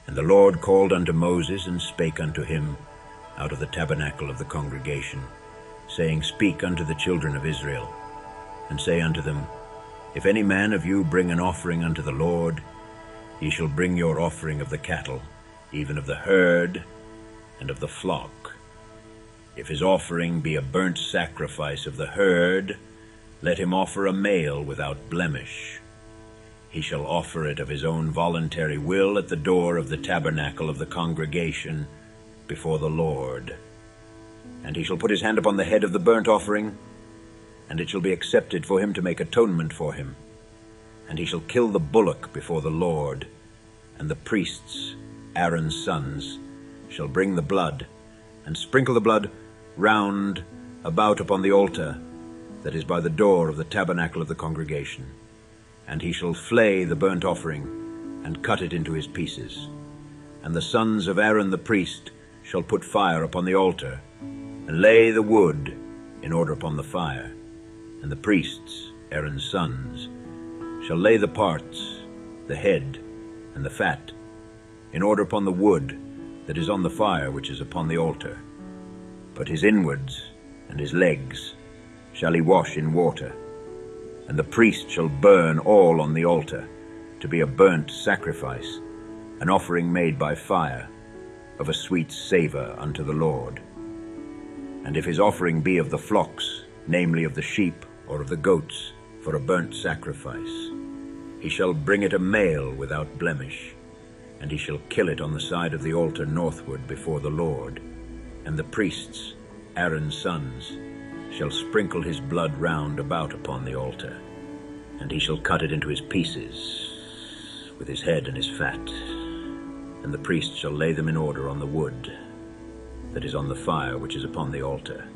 And the Lord called unto Moses, and spake unto him out of the tabernacle of the congregation, saying, Speak unto the children of Israel, and say unto them, If any man of you bring an offering unto the Lord, ye shall bring your offering of the cattle, even of the herd, and of the flock. If his offering be a burnt sacrifice of the herd, let him offer a male without blemish. He shall offer it of his own voluntary will at the door of the tabernacle of the congregation before the Lord. And he shall put his hand upon the head of the burnt offering, and it shall be accepted for him to make atonement for him. And he shall kill the bullock before the Lord, and the priests, Aaron's sons, shall bring the blood, and sprinkle the blood round about upon the altar that is by the door of the tabernacle of the congregation. And he shall flay the burnt offering, and cut it into his pieces. And the sons of Aaron the priest shall put fire upon the altar, and lay the wood in order upon the fire. And the priests, Aaron's sons, shall lay the parts, the head, and the fat, in order upon the wood that is on the fire which is upon the altar. But his inwards and his legs shall he wash in water. And the priest shall burn all on the altar, to be a burnt sacrifice, an offering made by fire, of a sweet savour unto the Lord. And if his offering be of the flocks, namely of the sheep or of the goats, for a burnt sacrifice, he shall bring it a male without blemish, and he shall kill it on the side of the altar northward before the Lord. And the priests, Aaron's sons, shall sprinkle his blood round about upon the altar, and he shall cut it into his pieces, with his head and his fat. And the priest shall lay them in order on the wood that is on the fire which is upon the altar.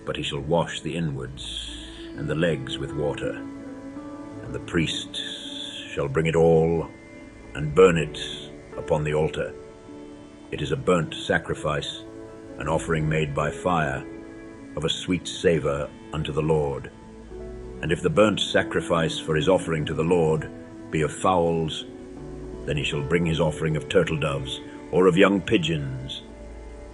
But he shall wash the inwards and the legs with water, and the priest shall bring it all and burn it upon the altar. It is a burnt sacrifice, an offering made by fire, of a sweet savour unto the Lord. And if the burnt sacrifice for his offering to the Lord be of fowls, then he shall bring his offering of turtle doves, or of young pigeons.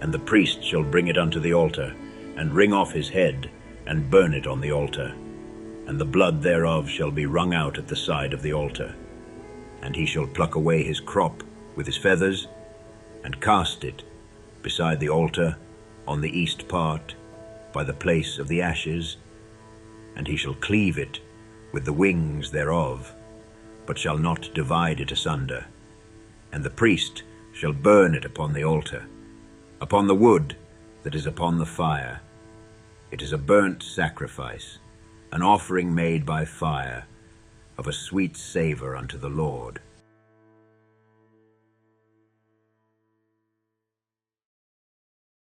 And the priest shall bring it unto the altar, and wring off his head, and burn it on the altar. And the blood thereof shall be wrung out at the side of the altar. And he shall pluck away his crop with his feathers, and cast it beside the altar on the east part, by the place of the ashes, and he shall cleave it with the wings thereof, but shall not divide it asunder. And the priest shall burn it upon the altar, upon the wood that is upon the fire. It is a burnt sacrifice, an offering made by fire, of a sweet savour unto the Lord.